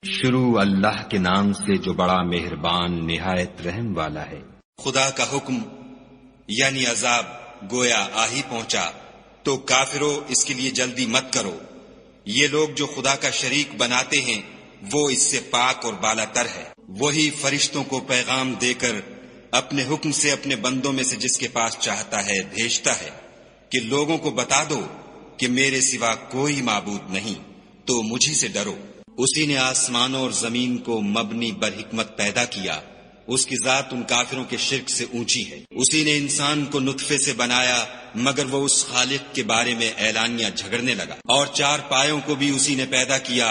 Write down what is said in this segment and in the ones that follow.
شروع اللہ کے نام سے جو بڑا مہربان نہایت رحم والا ہے۔ خدا کا حکم یعنی عذاب گویا آ ہی پہنچا تو کافروں اس کے لیے جلدی مت کرو۔ یہ لوگ جو خدا کا شریک بناتے ہیں وہ اس سے پاک اور بالا تر ہے۔ وہی فرشتوں کو پیغام دے کر اپنے حکم سے اپنے بندوں میں سے جس کے پاس چاہتا ہے بھیجتا ہے کہ لوگوں کو بتا دو کہ میرے سوا کوئی معبود نہیں، تو مجھی سے ڈرو۔ اسی نے آسمانوں اور زمین کو مبنی بر حکمت پیدا کیا، اس کی ذات ان کافروں کے شرک سے اونچی ہے۔ اسی نے انسان کو نطفے سے بنایا مگر وہ اس خالق کے بارے میں اعلانیہ جھگڑنے لگا۔ اور چار پایوں کو بھی اسی نے پیدا کیا،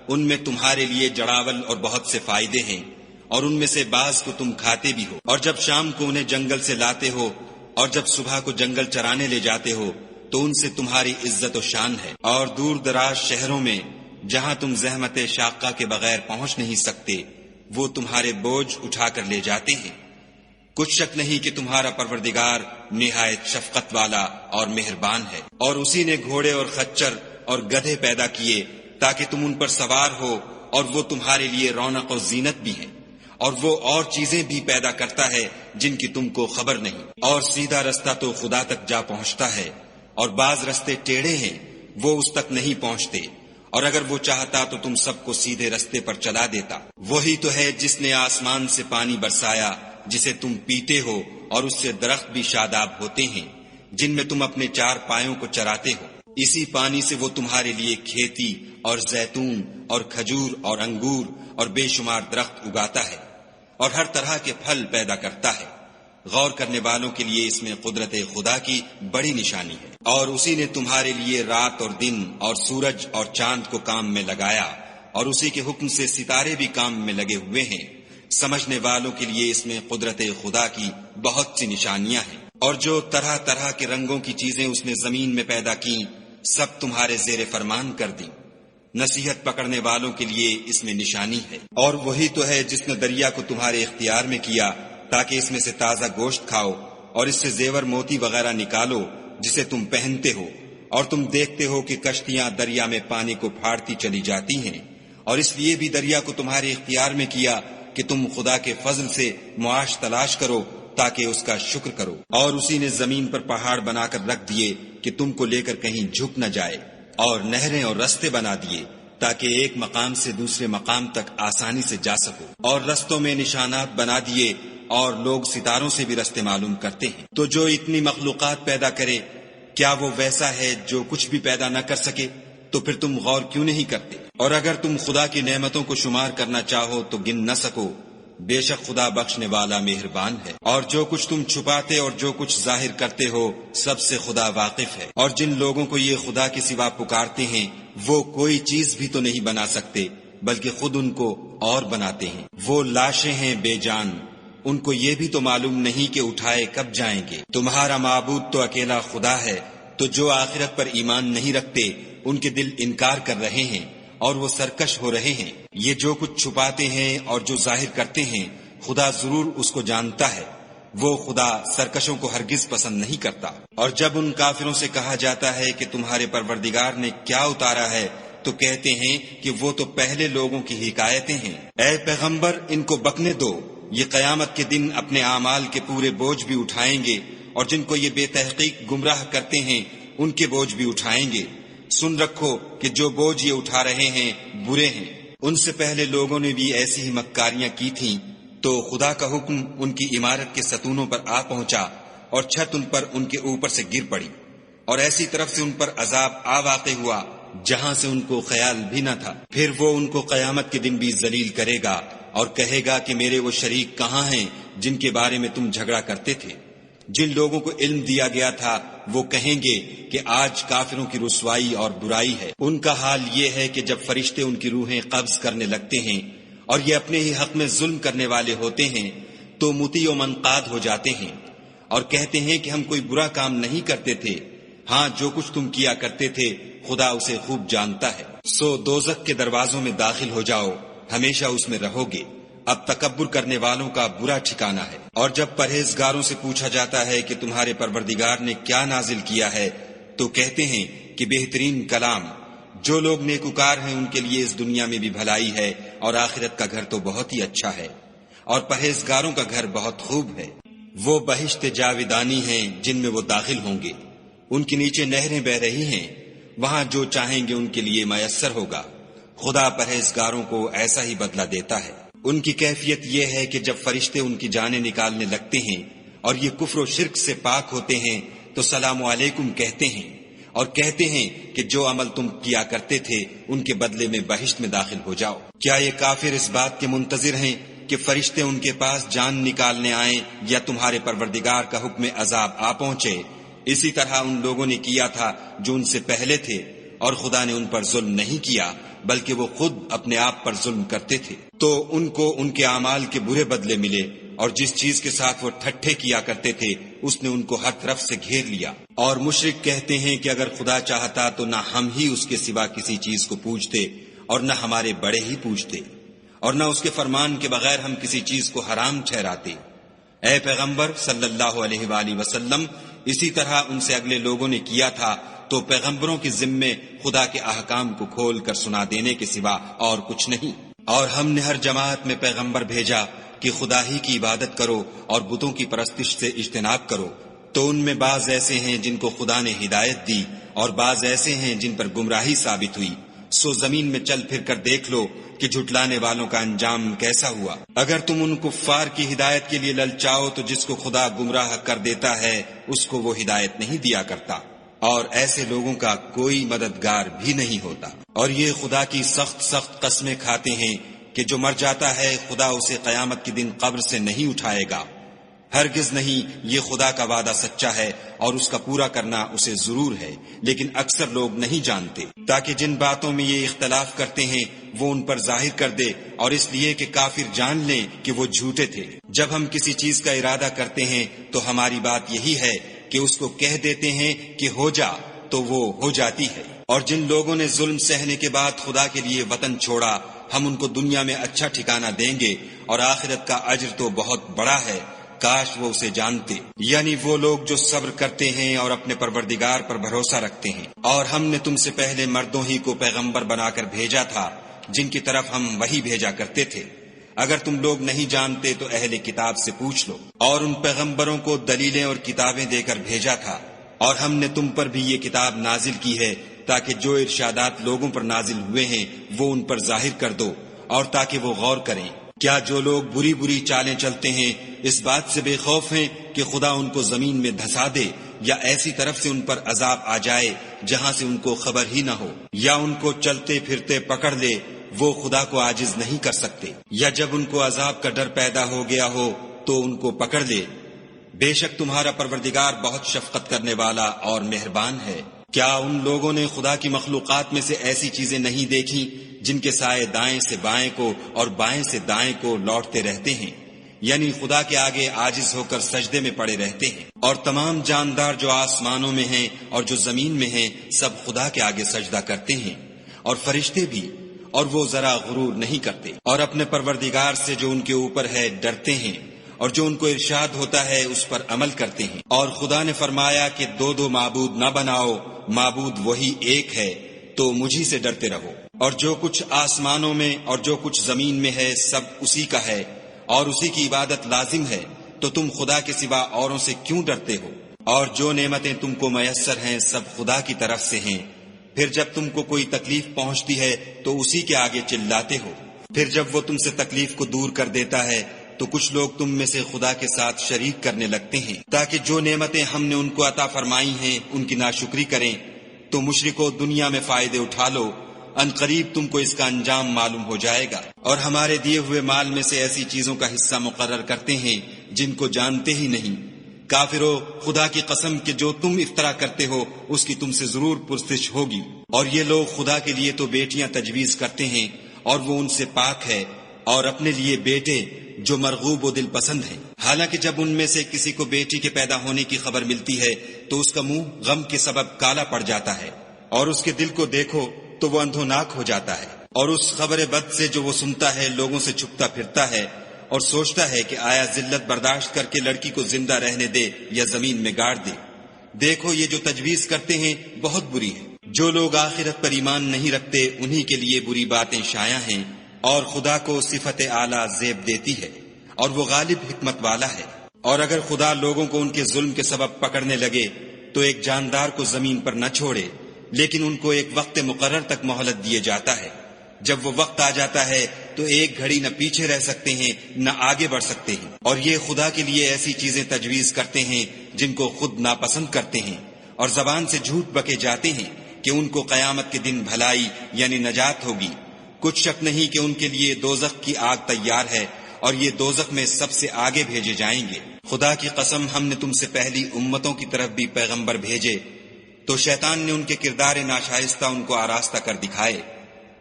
ان میں تمہارے لیے جڑاول اور بہت سے فائدے ہیں، اور ان میں سے بعض کو تم کھاتے بھی ہو۔ اور جب شام کو انہیں جنگل سے لاتے ہو اور جب صبح کو جنگل چرانے لے جاتے ہو تو ان سے تمہاری عزت و شان ہے۔ اور دور دراز شہروں میں جہاں تم زحمت شاقہ کے بغیر پہنچ نہیں سکتے وہ تمہارے بوجھ اٹھا کر لے جاتے ہیں۔ کچھ شک نہیں کہ تمہارا پروردگار نہایت شفقت والا اور مہربان ہے۔ اور اسی نے گھوڑے اور خچر اور گدھے پیدا کیے تاکہ تم ان پر سوار ہو، اور وہ تمہارے لیے رونق و زینت بھی ہیں۔ اور وہ اور چیزیں بھی پیدا کرتا ہے جن کی تم کو خبر نہیں۔ اور سیدھا رستہ تو خدا تک جا پہنچتا ہے، اور بعض رستے ٹیڑھے ہیں وہ اس تک نہیں پہنچتے، اور اگر وہ چاہتا تو تم سب کو سیدھے رستے پر چلا دیتا۔ وہی تو ہے جس نے آسمان سے پانی برسایا جسے تم پیتے ہو، اور اس سے درخت بھی شاداب ہوتے ہیں جن میں تم اپنے چار پایوں کو چراتے ہو۔ اسی پانی سے وہ تمہارے لیے کھیتی اور زیتون اور کھجور اور انگور اور بے شمار درخت اگاتا ہے، اور ہر طرح کے پھل پیدا کرتا ہے۔ غور کرنے والوں کے لیے اس میں قدرت خدا کی بڑی نشانی ہے۔ اور اسی نے تمہارے لیے رات اور دن اور سورج اور چاند کو کام میں لگایا، اور اسی کے حکم سے ستارے بھی کام میں لگے ہوئے ہیں۔ سمجھنے والوں کے لیے اس میں قدرت خدا کی بہت سی نشانیاں ہیں۔ اور جو طرح طرح کے رنگوں کی چیزیں اس نے زمین میں پیدا کی سب تمہارے زیر فرمان کر دیں۔ نصیحت پکڑنے والوں کے لیے اس میں نشانی ہے۔ اور وہی تو ہے جس نے دریا کو تمہارے اختیار میں کیا تاکہ اس میں سے تازہ گوشت کھاؤ، اور اس سے زیور موتی وغیرہ نکالو جسے تم پہنتے ہو، اور تم دیکھتے ہو کہ کشتیاں دریا میں پانی کو پھاڑتی چلی جاتی ہیں۔ اور اس لیے بھی دریا کو تمہارے اختیار میں کیا کہ تم خدا کے فضل سے معاش تلاش کرو تاکہ اس کا شکر کرو۔ اور اسی نے زمین پر پہاڑ بنا کر رکھ دیے کہ تم کو لے کر کہیں جھک نہ جائے، اور نہریں اور رستے بنا دیے تاکہ ایک مقام سے دوسرے مقام تک آسانی سے جا سکو۔ اور رستوں میں نشانات بنا دیے، اور لوگ ستاروں سے بھی رستے معلوم کرتے ہیں۔ تو جو اتنی مخلوقات پیدا کرے کیا وہ ویسا ہے جو کچھ بھی پیدا نہ کر سکے؟ تو پھر تم غور کیوں نہیں کرتے؟ اور اگر تم خدا کی نعمتوں کو شمار کرنا چاہو تو گن نہ سکو، بے شک خدا بخشنے والا مہربان ہے۔ اور جو کچھ تم چھپاتے اور جو کچھ ظاہر کرتے ہو سب سے خدا واقف ہے۔ اور جن لوگوں کو یہ خدا کے سوا پکارتے ہیں وہ کوئی چیز بھی تو نہیں بنا سکتے بلکہ خود ان کو اور بناتے ہیں۔ وہ لاشیں ہیں بے جان، ان کو یہ بھی تو معلوم نہیں کہ اٹھائے کب جائیں گے۔ تمہارا معبود تو اکیلا خدا ہے، تو جو آخرت پر ایمان نہیں رکھتے ان کے دل انکار کر رہے ہیں اور وہ سرکش ہو رہے ہیں۔ یہ جو کچھ چھپاتے ہیں اور جو ظاہر کرتے ہیں خدا ضرور اس کو جانتا ہے۔ وہ خدا سرکشوں کو ہرگز پسند نہیں کرتا۔ اور جب ان کافروں سے کہا جاتا ہے کہ تمہارے پروردگار نے کیا اتارا ہے تو کہتے ہیں کہ وہ تو پہلے لوگوں کی حکایتیں ہیں۔ اے پیغمبر ان کو بکنے دو، یہ قیامت کے دن اپنے اعمال کے پورے بوجھ بھی اٹھائیں گے، اور جن کو یہ بے تحقیق گمراہ کرتے ہیں ان کے بوجھ بھی اٹھائیں گے۔ سن رکھو کہ جو بوجھ یہ اٹھا رہے ہیں برے ہیں۔ ان سے پہلے لوگوں نے بھی ایسی ہی مکاریاں کی تھیں، تو خدا کا حکم ان کی عمارت کے ستونوں پر آ پہنچا اور چھت ان پر ان کے اوپر سے گر پڑی، اور ایسی طرف سے ان پر عذاب آ واقع ہوا جہاں سے ان کو خیال بھی نہ تھا۔ پھر وہ ان کو قیامت کے دن بھی ذلیل کرے گا اور کہے گا کہ میرے وہ شریک کہاں ہیں جن کے بارے میں تم جھگڑا کرتے تھے؟ جن لوگوں کو علم دیا گیا تھا وہ کہیں گے کہ آج کافروں کی رسوائی اور برائی ہے۔ ان کا حال یہ ہے کہ جب فرشتے ان کی روحیں قبض کرنے لگتے ہیں اور یہ اپنے ہی حق میں ظلم کرنے والے ہوتے ہیں تو مطیع و منقاد ہو جاتے ہیں اور کہتے ہیں کہ ہم کوئی برا کام نہیں کرتے تھے، ہاں جو کچھ تم کیا کرتے تھے خدا اسے خوب جانتا ہے۔ سو دوزخ کے دروازوں میں داخل ہو جاؤ، ہمیشہ اس میں رہو گے، اب تکبر کرنے والوں کا برا ٹھکانہ ہے۔ اور جب پرہیزگاروں سے پوچھا جاتا ہے کہ تمہارے پروردگار نے کیا نازل کیا ہے تو کہتے ہیں کہ بہترین کلام۔ جو لوگ نیکوکار ہیں ان کے لیے اس دنیا میں بھی بھلائی ہے اور آخرت کا گھر تو بہت ہی اچھا ہے، اور پرہیزگاروں کا گھر بہت خوب ہے۔ وہ بہشت جاودانی ہیں جن میں وہ داخل ہوں گے، ان کے نیچے نہریں بہ رہی ہیں، وہاں جو چاہیں گے ان کے لیے میسر ہوگا۔ خدا پرہیزگاروں کو ایسا ہی بدلہ دیتا ہے۔ ان کی کیفیت یہ ہے کہ جب فرشتے ان کی جانیں نکالنے لگتے ہیں اور یہ کفر و شرک سے پاک ہوتے ہیں تو سلام علیکم کہتے ہیں، اور کہتے ہیں کہ جو عمل تم کیا کرتے تھے ان کے بدلے میں بہشت میں داخل ہو جاؤ۔ کیا یہ کافر اس بات کے منتظر ہیں کہ فرشتے ان کے پاس جان نکالنے آئیں یا تمہارے پروردگار کا حکم عذاب آ پہنچے؟ اسی طرح ان لوگوں نے کیا تھا جو ان سے پہلے تھے، اور خدا نے ان پر ظلم نہیں کیا بلکہ وہ خود اپنے آپ پر ظلم کرتے تھے۔ تو ان کو ان کے اعمال کے برے بدلے ملے، اور جس چیز کے ساتھ وہ ٹھٹھے کیا کرتے تھے اس نے ان کو ہر طرف سے گھیر لیا۔ اور مشرک کہتے ہیں کہ اگر خدا چاہتا تو نہ ہم ہی اس کے سوا کسی چیز کو پوجتے اور نہ ہمارے بڑے ہی پوجتے، اور نہ اس کے فرمان کے بغیر ہم کسی چیز کو حرام ٹھہراتے۔ اے پیغمبر صلی اللہ علیہ وآلہ وسلم، اسی طرح ان سے اگلے لوگوں نے کیا تھا، تو پیغمبروں کے ذمے خدا کے احکام کو کھول کر سنا دینے کے سوا اور کچھ نہیں۔ اور ہم نے ہر جماعت میں پیغمبر بھیجا کہ خدا ہی کی عبادت کرو اور بتوں کی پرستش سے اجتناب کرو، تو ان میں بعض ایسے ہیں جن کو خدا نے ہدایت دی اور بعض ایسے ہیں جن پر گمراہی ثابت ہوئی۔ سو زمین میں چل پھر کر دیکھ لو کہ جھٹلانے والوں کا انجام کیسا ہوا۔ اگر تم ان کفار کی ہدایت کے لیے للچاؤ تو جس کو خدا گمراہ کر دیتا ہے اس کو وہ ہدایت نہیں دیا کرتا، اور ایسے لوگوں کا کوئی مددگار بھی نہیں ہوتا۔ اور یہ خدا کی سخت سخت قسمیں کھاتے ہیں کہ جو مر جاتا ہے خدا اسے قیامت کے دن قبر سے نہیں اٹھائے گا۔ ہرگز نہیں، یہ خدا کا وعدہ سچا ہے اور اس کا پورا کرنا اسے ضرور ہے، لیکن اکثر لوگ نہیں جانتے۔ تاکہ جن باتوں میں یہ اختلاف کرتے ہیں وہ ان پر ظاہر کر دے، اور اس لیے کہ کافر جان لیں کہ وہ جھوٹے تھے۔ جب ہم کسی چیز کا ارادہ کرتے ہیں تو ہماری بات یہی ہے کہ اس کو کہہ دیتے ہیں کہ ہو جا، تو وہ ہو جاتی ہے۔ اور جن لوگوں نے ظلم سہنے کے بعد خدا کے لیے وطن چھوڑا، ہم ان کو دنیا میں اچھا ٹھکانہ دیں گے، اور آخرت کا اجر تو بہت بڑا ہے، کاش وہ اسے جانتے۔ یعنی وہ لوگ جو صبر کرتے ہیں اور اپنے پروردگار پر بھروسہ رکھتے ہیں۔ اور ہم نے تم سے پہلے مردوں ہی کو پیغمبر بنا کر بھیجا تھا جن کی طرف ہم وحی بھیجا کرتے تھے۔ اگر تم لوگ نہیں جانتے تو اہل کتاب سے پوچھ لو۔ اور ان پیغمبروں کو دلیلیں اور کتابیں دے کر بھیجا تھا، اور ہم نے تم پر بھی یہ کتاب نازل کی ہے تاکہ جو ارشادات لوگوں پر نازل ہوئے ہیں وہ ان پر ظاہر کر دو، اور تاکہ وہ غور کریں۔ کیا جو لوگ بری بری چالیں چلتے ہیں اس بات سے بے خوف ہیں کہ خدا ان کو زمین میں دھسا دے، یا ایسی طرف سے ان پر عذاب آ جائے جہاں سے ان کو خبر ہی نہ ہو، یا ان کو چلتے پھرتے پکڑ لے، وہ خدا کو عاجز نہیں کر سکتے، یا جب ان کو عذاب کا ڈر پیدا ہو گیا ہو تو ان کو پکڑ لے۔ بے شک تمہارا پروردگار بہت شفقت کرنے والا اور مہربان ہے۔ کیا ان لوگوں نے خدا کی مخلوقات میں سے ایسی چیزیں نہیں دیکھی جن کے سائے دائیں سے بائیں کو اور بائیں سے دائیں کو لوٹتے رہتے ہیں؟ یعنی خدا کے آگے عاجز ہو کر سجدے میں پڑے رہتے ہیں۔ اور تمام جاندار جو آسمانوں میں ہیں اور جو زمین میں ہیں سب خدا کے آگے سجدہ کرتے ہیں، اور فرشتے بھی، اور وہ ذرا غرور نہیں کرتے، اور اپنے پروردگار سے جو ان کے اوپر ہے ڈرتے ہیں، اور جو ان کو ارشاد ہوتا ہے اس پر عمل کرتے ہیں۔ اور خدا نے فرمایا کہ دو معبود نہ بناؤ، معبود وہی ایک ہے، تو مجھی سے ڈرتے رہو۔ اور جو کچھ آسمانوں میں اور جو کچھ زمین میں ہے سب اسی کا ہے، اور اسی کی عبادت لازم ہے، تو تم خدا کے سوا اوروں سے کیوں ڈرتے ہو؟ اور جو نعمتیں تم کو میسر ہیں سب خدا کی طرف سے ہیں۔ پھر جب تم کو کوئی تکلیف پہنچتی ہے تو اسی کے آگے چلاتے ہو، پھر جب وہ تم سے تکلیف کو دور کر دیتا ہے تو کچھ لوگ تم میں سے خدا کے ساتھ شریک کرنے لگتے ہیں تاکہ جو نعمتیں ہم نے ان کو عطا فرمائی ہیں ان کی ناشکری کریں۔ تو مشرکو دنیا میں فائدے اٹھا لو، ان قریب تم کو اس کا انجام معلوم ہو جائے گا۔ اور ہمارے دیے ہوئے مال میں سے ایسی چیزوں کا حصہ مقرر کرتے ہیں جن کو جانتے ہی نہیں۔ کافرو، خدا کی قسم کہ جو تم افطرا کرتے ہو اس کی تم سے ضرور پرسش ہوگی۔ اور یہ لوگ خدا کے لیے تو بیٹیاں تجویز کرتے ہیں اور وہ ان سے پاک ہے، اور اپنے لیے بیٹے جو مرغوب و دل پسند ہیں۔ حالانکہ جب ان میں سے کسی کو بیٹی کے پیدا ہونے کی خبر ملتی ہے تو اس کا منہ غم کے سبب کالا پڑ جاتا ہے، اور اس کے دل کو دیکھو تو وہ اندھوناک ہو جاتا ہے، اور اس خبر بد سے جو وہ سنتا ہے لوگوں سے چھپتا پھرتا ہے اور سوچتا ہے کہ آیا ذلت برداشت کر کے لڑکی کو زندہ رہنے دے یا زمین میں گاڑ دے۔ دیکھو یہ جو تجویز کرتے ہیں بہت بری ہے۔ جو لوگ آخرت پر ایمان نہیں رکھتے انہی کے لیے بری باتیں شائع ہیں، اور خدا کو صفت اعلیٰ زیب دیتی ہے اور وہ غالب حکمت والا ہے۔ اور اگر خدا لوگوں کو ان کے ظلم کے سبب پکڑنے لگے تو ایک جاندار کو زمین پر نہ چھوڑے، لیکن ان کو ایک وقت مقرر تک مہلت دیے جاتا ہے۔ جب وہ وقت آ جاتا ہے تو ایک گھڑی نہ پیچھے رہ سکتے ہیں نہ آگے بڑھ سکتے ہیں، اور یہ خدا کے لیے ایسی چیزیں تجویز کرتے ہیں جن کو خود ناپسند کرتے ہیں، اور زبان سے جھوٹ بکے جاتے ہیں کہ ان کو قیامت کے دن بھلائی یعنی نجات ہوگی۔ کچھ شک نہیں کہ ان کے لیے دوزخ کی آگ تیار ہے، اور یہ دوزخ میں سب سے آگے بھیجے جائیں گے۔ خدا کی قسم، ہم نے تم سے پہلی امتوں کی طرف بھی پیغمبر بھیجے، تو شیطان نے ان کے کردار ناشائستہ ان کو آراستہ کر دکھائے،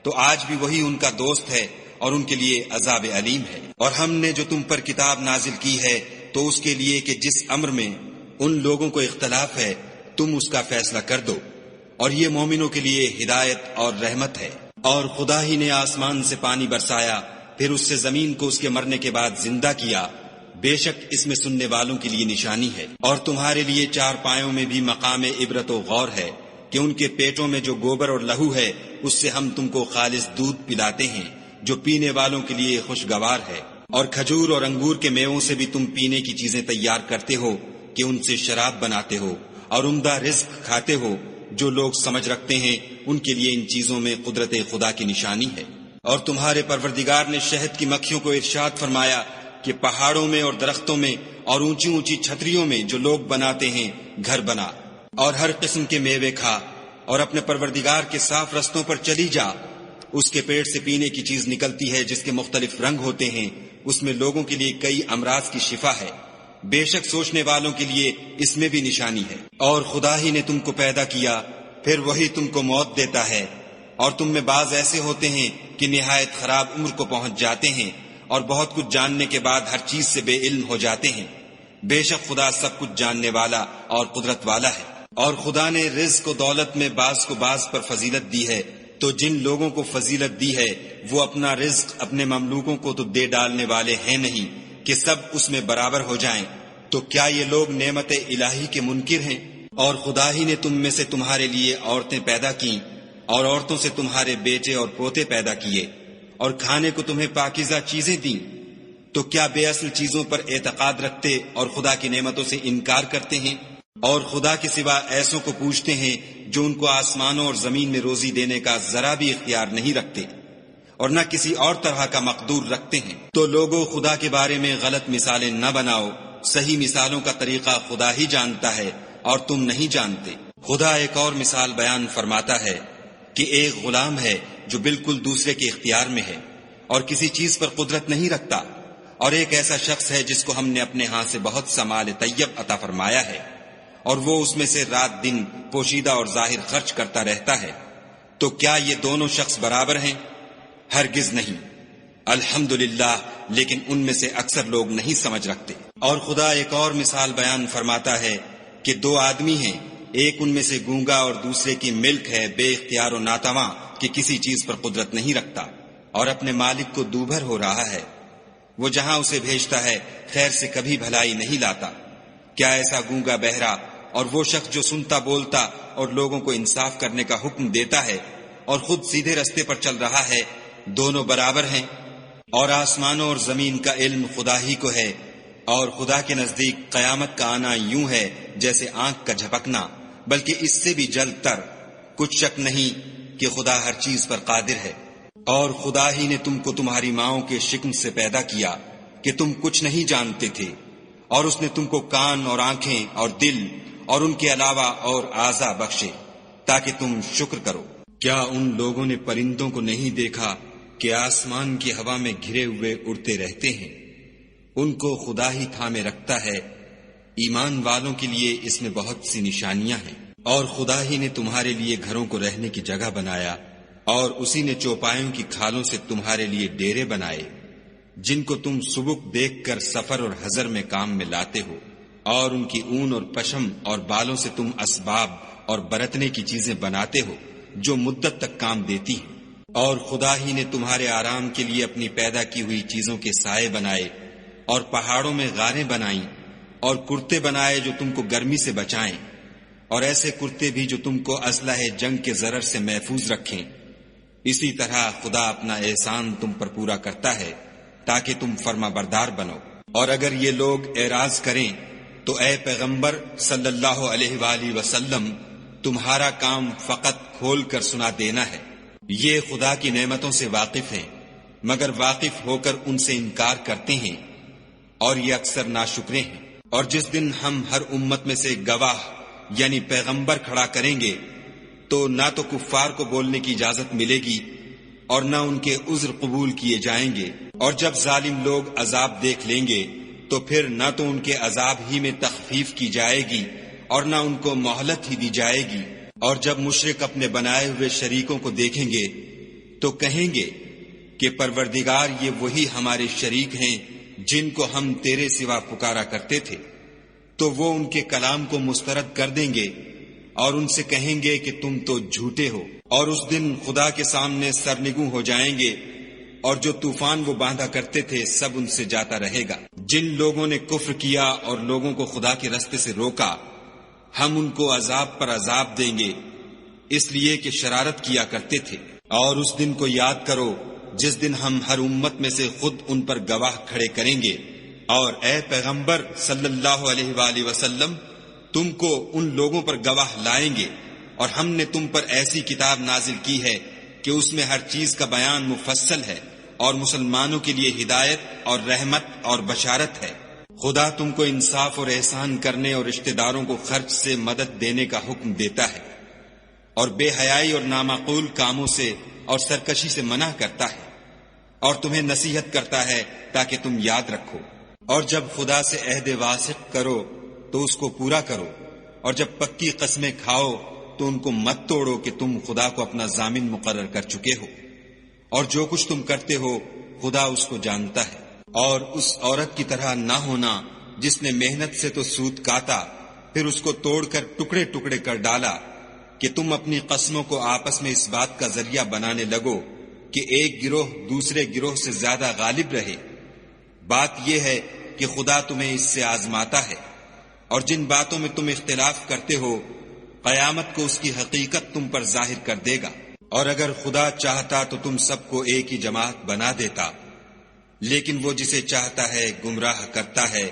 تو آج بھی وہی ان کا دوست ہے اور ان کے لیے عذاب علیم ہے۔ اور ہم نے جو تم پر کتاب نازل کی ہے تو اس کے لیے کہ جس امر میں ان لوگوں کو اختلاف ہے تم اس کا فیصلہ کر دو، اور یہ مومنوں کے لیے ہدایت اور رحمت ہے۔ اور خدا ہی نے آسمان سے پانی برسایا، پھر اس سے زمین کو اس کے مرنے کے بعد زندہ کیا، بے شک اس میں سننے والوں کے لیے نشانی ہے۔ اور تمہارے لیے چار پایوں میں بھی مقام عبرت و غور ہے کہ ان کے پیٹوں میں جو گوبر اور لہو ہے اس سے ہم تم کو خالص دودھ پلاتے ہیں جو پینے والوں کے لیے خوشگوار ہے، اور کھجور اور انگور کے میووں سے بھی تم پینے کی چیزیں تیار کرتے ہو کہ ان سے شراب بناتے ہو، اور عمدہ رزق کھاتے ہو۔ جو لوگ سمجھ رکھتے ہیں ان کے لیے ان چیزوں میں قدرت خدا کی نشانی ہے۔ اور تمہارے پروردگار نے شہد کی مکھیوں کو ارشاد فرمایا کہ پہاڑوں میں اور درختوں میں اور اونچی اونچی چھتریوں میں جو لوگ بناتے ہیں گھر بنا، اور ہر قسم کے میوے کھا، اور اپنے پروردگار کے صاف رستوں پر چلی جا۔ اس کے پیٹ سے پینے کی چیز نکلتی ہے جس کے مختلف رنگ ہوتے ہیں، اس میں لوگوں کے لیے کئی امراض کی شفا ہے، بے شک سوچنے والوں کے لیے اس میں بھی نشانی ہے۔ اور خدا ہی نے تم کو پیدا کیا، پھر وہی تم کو موت دیتا ہے، اور تم میں بعض ایسے ہوتے ہیں کہ نہایت خراب عمر کو پہنچ جاتے ہیں، اور بہت کچھ جاننے کے بعد ہر چیز سے بے علم ہو جاتے ہیں۔ بے شک خدا سب کچھ جاننے والا اور قدرت والا ہے۔ اور خدا نے رزق و دولت میں بعض کو بعض پر فضیلت دی ہے، تو جن لوگوں کو فضیلت دی ہے وہ اپنا رزق اپنے مملوکوں کو تو دے ڈالنے والے ہیں نہیں کہ سب اس میں برابر ہو جائیں۔ تو کیا یہ لوگ نعمت الہی کے منکر ہیں؟ اور خدا ہی نے تم میں سے تمہارے لیے عورتیں پیدا کیں، اور عورتوں سے تمہارے بیٹے اور پوتے پیدا کیے، اور کھانے کو تمہیں پاکیزہ چیزیں دیں۔ تو کیا بے اصل چیزوں پر اعتقاد رکھتے اور خدا کی نعمتوں سے انکار کرتے ہیں؟ اور خدا کے سوا ایسوں کو پوچھتے ہیں جو ان کو آسمانوں اور زمین میں روزی دینے کا ذرا بھی اختیار نہیں رکھتے، اور نہ کسی اور طرح کا مقدور رکھتے ہیں۔ تو لوگوں، خدا کے بارے میں غلط مثالیں نہ بناؤ، صحیح مثالوں کا طریقہ خدا ہی جانتا ہے اور تم نہیں جانتے۔ خدا ایک اور مثال بیان فرماتا ہے کہ ایک غلام ہے جو بالکل دوسرے کے اختیار میں ہے اور کسی چیز پر قدرت نہیں رکھتا، اور ایک ایسا شخص ہے جس کو ہم نے اپنے ہاں سے بہت سا مال طیب عطا فرمایا ہے، اور وہ اس میں سے رات دن پوشیدہ اور ظاہر خرچ کرتا رہتا ہے۔ تو کیا یہ دونوں شخص برابر ہیں؟ ہرگز نہیں۔ الحمدللہ، لیکن ان میں سے اکثر لوگ نہیں سمجھ رکھتے۔ اور خدا ایک اور مثال بیان فرماتا ہے کہ دو آدمی ہیں، ایک ان میں سے گونگا اور دوسرے کی ملک ہے بے اختیار و ناتواں کہ کسی چیز پر قدرت نہیں رکھتا، اور اپنے مالک کو دوبھر ہو رہا ہے۔ وہ جہاں اسے بھیجتا ہے خیر سے کبھی بھلائی نہیں لاتا۔ کیا ایسا گونگا بہرا اور وہ شخص جو سنتا بولتا اور لوگوں کو انصاف کرنے کا حکم دیتا ہے اور خود سیدھے رستے پر چل رہا ہے، دونوں برابر ہیں؟ اور آسمانوں اور زمین کا علم خدا ہی کو ہے، اور خدا کے نزدیک قیامت کا آنا یوں ہے جیسے آنکھ کا جھپکنا، بلکہ اس سے بھی جلد تر۔ کچھ شک نہیں کہ خدا ہر چیز پر قادر ہے۔ اور خدا ہی نے تم کو تمہاری ماؤں کے شکم سے پیدا کیا کہ تم کچھ نہیں جانتے تھے، اور اس نے تم کو کان اور آنکھیں اور دل اور ان کے علاوہ اور اعضا بخشے تاکہ تم شکر کرو۔ کیا ان لوگوں نے پرندوں کو نہیں دیکھا کہ آسمان کی ہوا میں گھرے ہوئے اڑتے رہتے ہیں؟ ان کو خدا ہی تھامے رکھتا ہے۔ ایمان والوں کے لیے اس میں بہت سی نشانیاں ہیں۔ اور خدا ہی نے تمہارے لیے گھروں کو رہنے کی جگہ بنایا، اور اسی نے چوپایوں کی کھالوں سے تمہارے لیے ڈیرے بنائے جن کو تم سبک دیکھ کر سفر اور حضر میں کام میں لاتے ہو، اور ان کی اون اور پشم اور بالوں سے تم اسباب اور برتنے کی چیزیں بناتے ہو جو مدت تک کام دیتی ہیں۔ اور خدا ہی نے تمہارے آرام کے لیے اپنی پیدا کی ہوئی چیزوں کے سائے بنائے، اور پہاڑوں میں غاریں بنائیں، اور کرتے بنائے جو تم کو گرمی سے بچائیں، اور ایسے کرتے بھی جو تم کو اسلحہ جنگ کے ضرر سے محفوظ رکھیں۔ اسی طرح خدا اپنا احسان تم پر پورا کرتا ہے تاکہ تم فرما بردار بنو۔ اور اگر یہ لوگ اعراض کریں تو اے پیغمبر صلی اللہ علیہ وآلہ وسلم، تمہارا کام فقط کھول کر سنا دینا ہے۔ یہ خدا کی نعمتوں سے واقف ہیں، مگر واقف ہو کر ان سے انکار کرتے ہیں، اور یہ اکثر ناشکرے ہیں۔ اور جس دن ہم ہر امت میں سے گواہ یعنی پیغمبر کھڑا کریں گے تو نہ تو کفار کو بولنے کی اجازت ملے گی اور نہ ان کے عذر قبول کیے جائیں گے۔ اور جب ظالم لوگ عذاب دیکھ لیں گے تو پھر نہ تو ان کے عذاب ہی میں تخفیف کی جائے گی اور نہ ان کو مہلت ہی دی جائے گی۔ اور جب مشرک اپنے بنائے ہوئے شریکوں کو دیکھیں گے تو کہیں گے کہ پروردگار، یہ وہی ہمارے شریک ہیں جن کو ہم تیرے سوا پکارا کرتے تھے۔ تو وہ ان کے کلام کو مسترد کر دیں گے اور ان سے کہیں گے کہ تم تو جھوٹے ہو۔ اور اس دن خدا کے سامنے سرنگوں ہو جائیں گے، اور جو طوفان وہ باندھا کرتے تھے سب ان سے جاتا رہے گا۔ جن لوگوں نے کفر کیا اور لوگوں کو خدا کے رستے سے روکا، ہم ان کو عذاب پر عذاب دیں گے، اس لیے کہ شرارت کیا کرتے تھے۔ اور اس دن کو یاد کرو جس دن ہم ہر امت میں سے خود ان پر گواہ کھڑے کریں گے۔ اور اے پیغمبر صلی اللہ علیہ وآلہ وسلم، تم کو ان لوگوں پر گواہ لائیں گے، اور ہم نے تم پر ایسی کتاب نازل کی ہے کہ اس میں ہر چیز کا بیان مفصل ہے، اور مسلمانوں کے لیے ہدایت اور رحمت اور بشارت ہے۔ خدا تم کو انصاف اور احسان کرنے اور رشتہ داروں کو خرچ سے مدد دینے کا حکم دیتا ہے، اور بے حیائی اور نامعقول کاموں سے اور سرکشی سے منع کرتا ہے، اور تمہیں نصیحت کرتا ہے تاکہ تم یاد رکھو۔ اور جب خدا سے عہد واثق کرو تو اس کو پورا کرو، اور جب پکی قسمیں کھاؤ تو ان کو مت توڑو کہ تم خدا کو اپنا ضامن مقرر کر چکے ہو، اور جو کچھ تم کرتے ہو خدا اس کو جانتا ہے۔ اور اس عورت کی طرح نہ ہونا جس نے محنت سے تو سود کاتا، پھر اس کو توڑ کر ٹکڑے ٹکڑے کر ڈالا، کہ تم اپنی قسموں کو آپس میں اس بات کا ذریعہ بنانے لگو کہ ایک گروہ دوسرے گروہ سے زیادہ غالب رہے۔ بات یہ ہے کہ خدا تمہیں اس سے آزماتا ہے، اور جن باتوں میں تم اختلاف کرتے ہو قیامت کو اس کی حقیقت تم پر ظاہر کر دے گا۔ اور اگر خدا چاہتا تو تم سب کو ایک ہی جماعت بنا دیتا، لیکن وہ جسے چاہتا ہے گمراہ کرتا ہے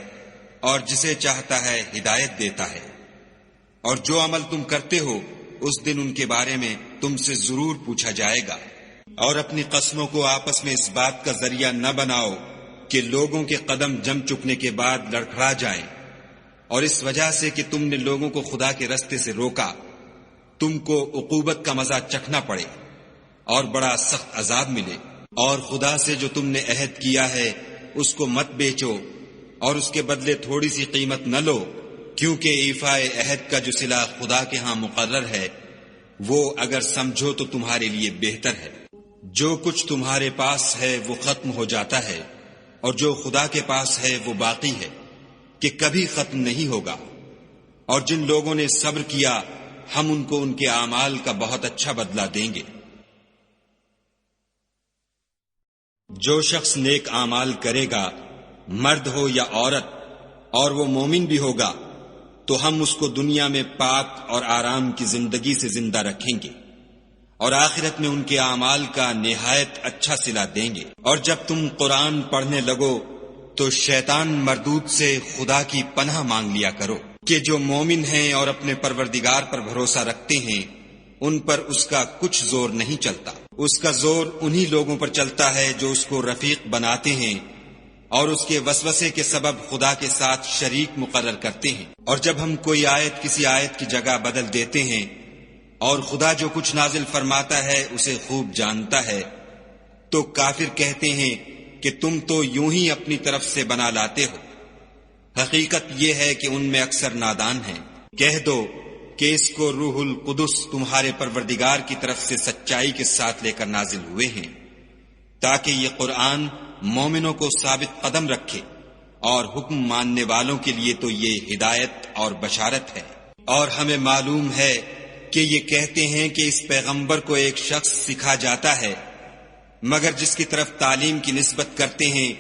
اور جسے چاہتا ہے ہدایت دیتا ہے۔ اور جو عمل تم کرتے ہو اس دن ان کے بارے میں تم سے ضرور پوچھا جائے گا۔ اور اپنی قسموں کو آپس میں اس بات کا ذریعہ نہ بناؤ کہ لوگوں کے قدم جم چکنے کے بعد لڑکھڑا جائیں، اور اس وجہ سے کہ تم نے لوگوں کو خدا کے رستے سے روکا تم کو عقوبت کا مزہ چکھنا پڑے اور بڑا سخت عذاب ملے۔ اور خدا سے جو تم نے عہد کیا ہے اس کو مت بیچو، اور اس کے بدلے تھوڑی سی قیمت نہ لو، کیونکہ ایفاء عہد کا جو صلہ خدا کے ہاں مقرر ہے وہ اگر سمجھو تو تمہارے لیے بہتر ہے۔ جو کچھ تمہارے پاس ہے وہ ختم ہو جاتا ہے، اور جو خدا کے پاس ہے وہ باقی ہے کہ کبھی ختم نہیں ہوگا۔ اور جن لوگوں نے صبر کیا ہم ان کو ان کے اعمال کا بہت اچھا بدلہ دیں گے۔ جو شخص نیک اعمال کرے گا، مرد ہو یا عورت، اور وہ مومن بھی ہوگا، تو ہم اس کو دنیا میں پاک اور آرام کی زندگی سے زندہ رکھیں گے، اور آخرت میں ان کے اعمال کا نہایت اچھا صلہ دیں گے۔ اور جب تم قرآن پڑھنے لگو تو شیطان مردود سے خدا کی پناہ مانگ لیا کرو، کہ جو مومن ہیں اور اپنے پروردگار پر بھروسہ رکھتے ہیں ان پر اس کا کچھ زور نہیں چلتا۔ اس کا زور انہی لوگوں پر چلتا ہے جو اس کو رفیق بناتے ہیں اور اس کے وسوسے کے سبب خدا کے ساتھ شریک مقرر کرتے ہیں۔ اور جب ہم کوئی آیت کسی آیت کی جگہ بدل دیتے ہیں اور خدا جو کچھ نازل فرماتا ہے اسے خوب جانتا ہے، تو کافر کہتے ہیں کہ تم تو یوں ہی اپنی طرف سے بنا لاتے ہو۔ حقیقت یہ ہے کہ ان میں اکثر نادان ہیں۔ کہہ دو کہ اس کو روح القدس تمہارے پروردگار کی طرف سے سچائی کے ساتھ لے کر نازل ہوئے ہیں، تاکہ یہ قرآن مومنوں کو ثابت قدم رکھے، اور حکم ماننے والوں کے لیے تو یہ ہدایت اور بشارت ہے۔ اور ہمیں معلوم ہے کہ یہ کہتے ہیں کہ اس پیغمبر کو ایک شخص سکھا جاتا ہے، مگر جس کی طرف تعلیم کی نسبت کرتے ہیں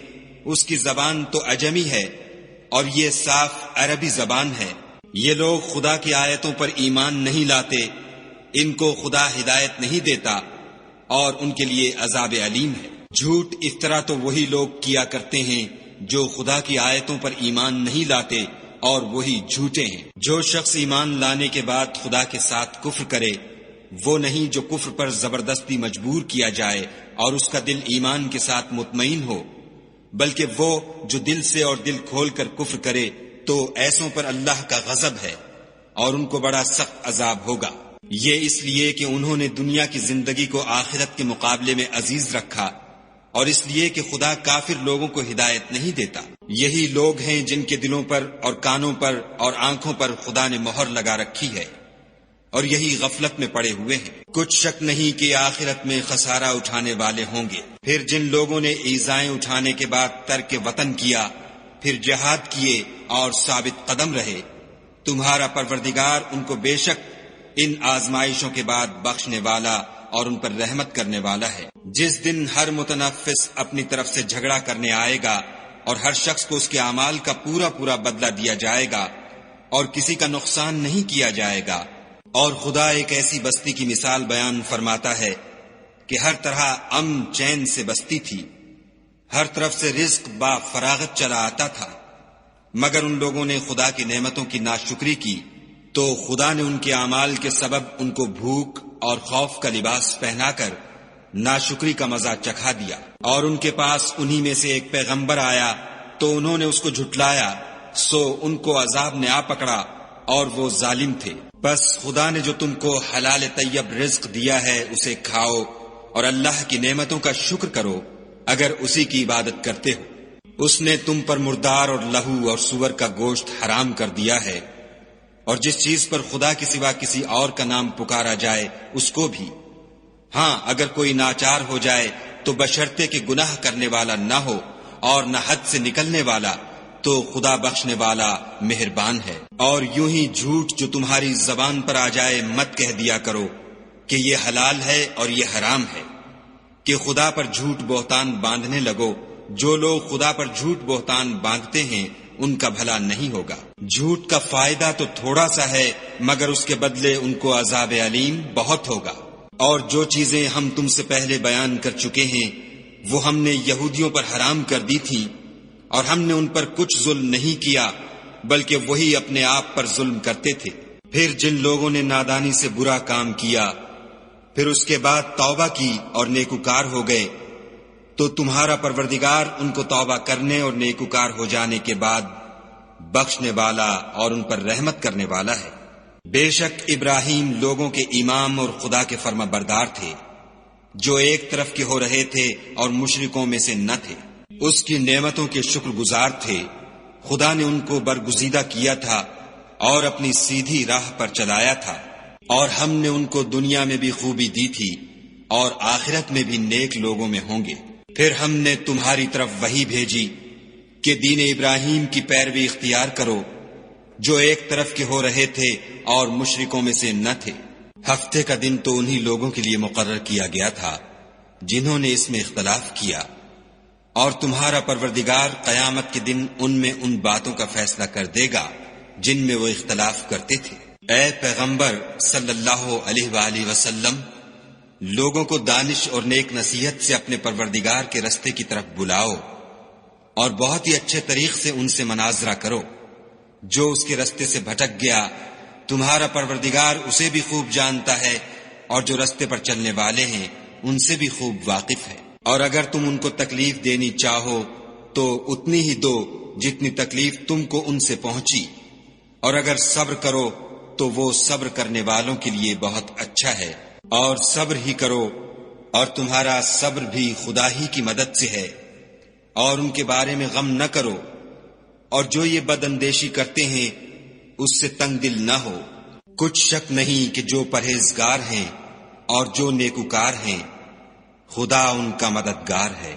اس کی زبان تو عجمی ہے اور یہ صاف عربی زبان ہے۔ یہ لوگ خدا کی آیتوں پر ایمان نہیں لاتے، ان کو خدا ہدایت نہیں دیتا، اور ان کے لیے عذاب علیم ہے۔ جھوٹ افطرا تو وہی لوگ کیا کرتے ہیں جو خدا کی آیتوں پر ایمان نہیں لاتے اور وہی جھوٹے ہیں۔ جو شخص ایمان لانے کے بعد خدا کے ساتھ کفر کرے وہ نہیں جو کفر پر زبردستی مجبور کیا جائے اور اس کا دل ایمان کے ساتھ مطمئن ہو، بلکہ وہ جو دل سے اور دل کھول کر کفر کرے تو ایسوں پر اللہ کا غضب ہے اور ان کو بڑا سخت عذاب ہوگا۔ یہ اس لیے کہ انہوں نے دنیا کی زندگی کو آخرت کے مقابلے میں عزیز رکھا اور اس لیے کہ خدا کافر لوگوں کو ہدایت نہیں دیتا۔ یہی لوگ ہیں جن کے دلوں پر اور کانوں پر اور آنکھوں پر خدا نے مہر لگا رکھی ہے اور یہی غفلت میں پڑے ہوئے ہیں۔ کچھ شک نہیں کہ آخرت میں خسارہ اٹھانے والے ہوں گے۔ پھر جن لوگوں نے ایذائیں اٹھانے کے بعد ترک وطن کیا، پھر جہاد کیے اور ثابت قدم رہے، تمہارا پروردگار ان کو بے شک ان آزمائشوں کے بعد بخشنے والا اور ان پر رحمت کرنے والا ہے۔ جس دن ہر متنفس اپنی طرف سے جھگڑا کرنے آئے گا اور ہر شخص کو اس کے اعمال کا پورا پورا بدلہ دیا جائے گا اور کسی کا نقصان نہیں کیا جائے گا۔ اور خدا ایک ایسی بستی کی مثال بیان فرماتا ہے کہ ہر طرح امن چین سے بستی تھی، ہر طرف سے رزق با فراغت چلا آتا تھا، مگر ان لوگوں نے خدا کی نعمتوں کی ناشکری کی تو خدا نے ان کے اعمال کے سبب ان کو بھوک اور خوف کا لباس پہنا کر ناشکری کا مزہ چکھا دیا۔ اور ان کے پاس انہی میں سے ایک پیغمبر آیا تو انہوں نے اس کو جھٹلایا، سو ان کو عذاب نے آ پکڑا اور وہ ظالم تھے۔ بس خدا نے جو تم کو حلال طیب رزق دیا ہے اسے کھاؤ اور اللہ کی نعمتوں کا شکر کرو اگر اسی کی عبادت کرتے ہو۔ اس نے تم پر مردار اور لہو اور سور کا گوشت حرام کر دیا ہے، اور جس چیز پر خدا کے سوا کسی اور کا نام پکارا جائے اس کو بھی۔ ہاں اگر کوئی ناچار ہو جائے تو بشرطے کہ گناہ کرنے والا نہ ہو اور نہ حد سے نکلنے والا، تو خدا بخشنے والا مہربان ہے۔ اور یوں ہی جھوٹ جو تمہاری زبان پر آ جائے مت کہہ دیا کرو کہ یہ حلال ہے اور یہ حرام ہے، کہ خدا پر جھوٹ بہتان باندھنے لگو۔ جو لوگ خدا پر جھوٹ بہتان باندھتے ہیں ان کا بھلا نہیں ہوگا۔ جھوٹ کا فائدہ تو تھوڑا سا ہے مگر اس کے بدلے ان کو عذاب علیم بہت ہوگا۔ اور جو چیزیں ہم تم سے پہلے بیان کر چکے ہیں وہ ہم نے یہودیوں پر حرام کر دی تھی، اور ہم نے ان پر کچھ ظلم نہیں کیا بلکہ وہی اپنے آپ پر ظلم کرتے تھے۔ پھر جن لوگوں نے نادانی سے برا کام کیا پھر اس کے بعد توبہ کی اور نیکوکار ہو گئے تو تمہارا پروردگار ان کو توبہ کرنے اور نیکوکار ہو جانے کے بعد بخشنے والا اور ان پر رحمت کرنے والا ہے۔ بے شک ابراہیم لوگوں کے امام اور خدا کے فرما بردار تھے، جو ایک طرف کے ہو رہے تھے اور مشرکوں میں سے نہ تھے۔ اس کی نعمتوں کے شکر گزار تھے۔ خدا نے ان کو برگزیدہ کیا تھا اور اپنی سیدھی راہ پر چلایا تھا، اور ہم نے ان کو دنیا میں بھی خوبی دی تھی اور آخرت میں بھی نیک لوگوں میں ہوں گے۔ پھر ہم نے تمہاری طرف وحی بھیجی کہ دین ابراہیم کی پیروی اختیار کرو، جو ایک طرف کے ہو رہے تھے اور مشرکوں میں سے نہ تھے۔ ہفتے کا دن تو انہی لوگوں کے لیے مقرر کیا گیا تھا جنہوں نے اس میں اختلاف کیا، اور تمہارا پروردگار قیامت کے دن ان میں ان باتوں کا فیصلہ کر دے گا جن میں وہ اختلاف کرتے تھے۔ اے پیغمبر صلی اللہ علیہ وآلہ وسلم، لوگوں کو دانش اور نیک نصیحت سے اپنے پروردگار کے رستے کی طرف بلاؤ اور بہت ہی اچھے طریق سے ان سے مناظرہ کرو۔ جو اس کے رستے سے بھٹک گیا تمہارا پروردگار اسے بھی خوب جانتا ہے، اور جو رستے پر چلنے والے ہیں ان سے بھی خوب واقف ہے۔ اور اگر تم ان کو تکلیف دینی چاہو تو اتنی ہی دو جتنی تکلیف تم کو ان سے پہنچی، اور اگر صبر کرو تو وہ صبر کرنے والوں کے لیے بہت اچھا ہے۔ اور صبر ہی کرو، اور تمہارا صبر بھی خدا ہی کی مدد سے ہے، اور ان کے بارے میں غم نہ کرو، اور جو یہ بد اندیشی کرتے ہیں اس سے تنگ دل نہ ہو۔ کچھ شک نہیں کہ جو پرہیزگار ہیں اور جو نیکوکار ہیں خدا ان کا مددگار ہے۔